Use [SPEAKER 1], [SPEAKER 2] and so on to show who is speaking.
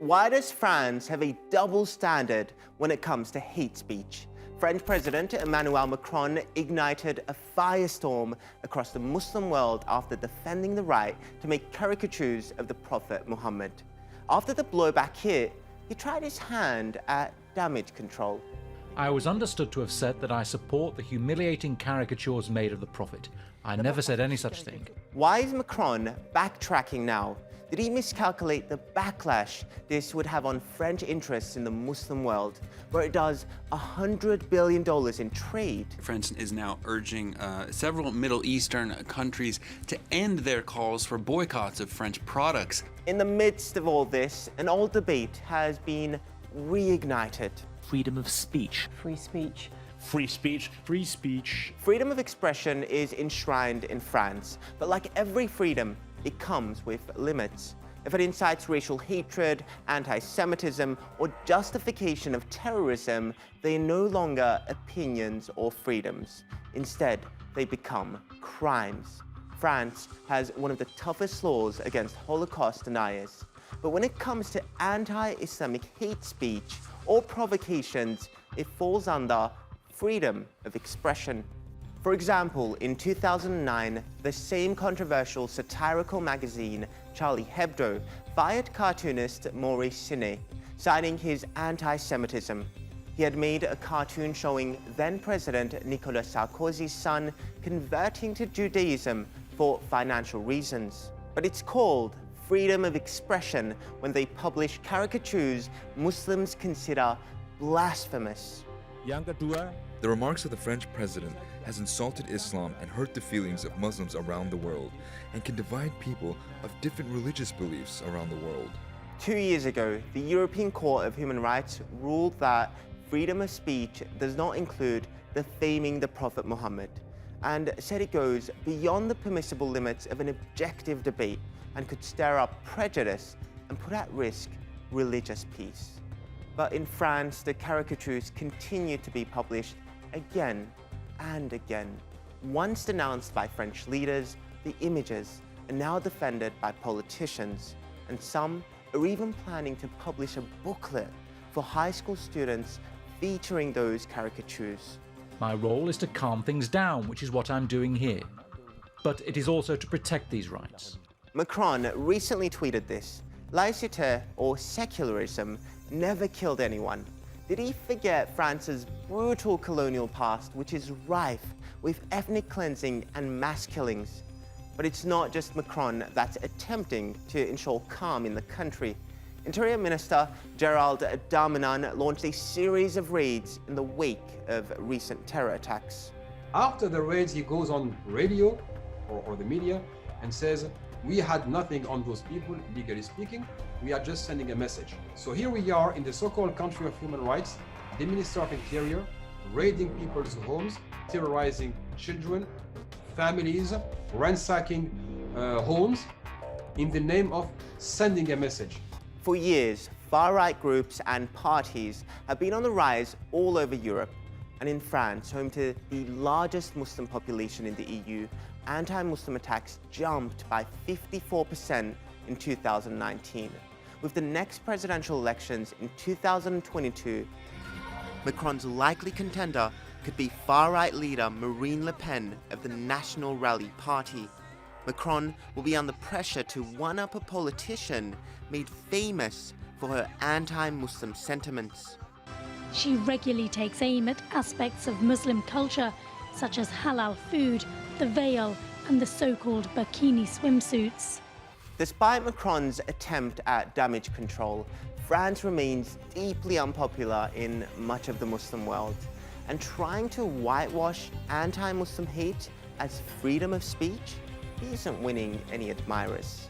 [SPEAKER 1] Why does France have a double standard when it comes to hate speech? French President Emmanuel Macron ignited a firestorm across the Muslim world after defending the right to make caricatures of the Prophet Muhammad. After the blowback hit, he tried his hand at damage control.
[SPEAKER 2] I was understood to have said that I support the humiliating caricatures made of the Prophet. I never said any such thing.
[SPEAKER 1] Why is Macron backtracking now? Did he miscalculate the backlash this would have on French interests in the Muslim world, where it does $100 billion in trade?
[SPEAKER 3] France is now urging several Middle Eastern countries to end their calls for boycotts of French products.
[SPEAKER 1] In the midst of all this, an old debate has been reignited.
[SPEAKER 4] Freedom of speech.
[SPEAKER 5] Free speech.
[SPEAKER 6] Free speech. Free speech.
[SPEAKER 1] Freedom of expression is enshrined in France, but like every freedom, it comes with limits. If it incites racial hatred, anti-Semitism, or justification of terrorism, they are no longer opinions or freedoms. Instead, they become crimes. France has one of the toughest laws against Holocaust deniers. But when it comes to anti-Islamic hate speech or provocations, it falls under freedom of expression. For example, in 2009, the same controversial satirical magazine, Charlie Hebdo, fired cartoonist Maurice Siné, citing his anti-Semitism. He had made a cartoon showing then-President Nicolas Sarkozy's son converting to Judaism for financial reasons. But it's called freedom of expression when they publish caricatures Muslims consider blasphemous.
[SPEAKER 7] The remarks of the French president has insulted Islam and hurt the feelings of Muslims around the world and can divide people of different religious beliefs around the world.
[SPEAKER 1] 2 years ago, the European Court of Human Rights ruled that freedom of speech does not include defaming the Prophet Muhammad, and said it goes beyond the permissible limits of an objective debate and could stir up prejudice and put at risk religious peace. But in France, the caricatures continue to be published again and again. Once denounced by French leaders, the images are now defended by politicians, and some are even planning to publish a booklet for high school students featuring those caricatures.
[SPEAKER 2] My role is to calm things down, which is what I'm doing here. But it is also to protect these rights.
[SPEAKER 1] Macron recently tweeted this: "Laïcité, or secularism, never killed anyone." Did he forget France's brutal colonial past, which is rife with ethnic cleansing and mass killings? But it's not just Macron that's attempting to ensure calm in the country. Interior Minister Gérald Darmanin launched a series of raids in the wake of recent terror attacks.
[SPEAKER 8] After the raids, he goes on radio or the media and says, "We had nothing on those people, legally speaking. We are just sending a message." So here we are in the so-called country of human rights, the Minister of Interior raiding people's homes, terrorizing children, families, ransacking homes in the name of sending a message.
[SPEAKER 1] For years, far-right groups and parties have been on the rise all over Europe. And in France, home to the largest Muslim population in the EU, anti-Muslim attacks jumped by 54% in 2019. With the next presidential elections in 2022, Macron's likely contender could be far-right leader Marine Le Pen of the National Rally Party. Macron will be under pressure to one-up a politician made famous for her anti-Muslim sentiments.
[SPEAKER 9] She regularly takes aim at aspects of Muslim culture, such as halal food, the veil, and the so-called bikini swimsuits.
[SPEAKER 1] Despite Macron's attempt at damage control, France remains deeply unpopular in much of the Muslim world. And trying to whitewash anti-Muslim hate as freedom of speech, he isn't winning any admirers.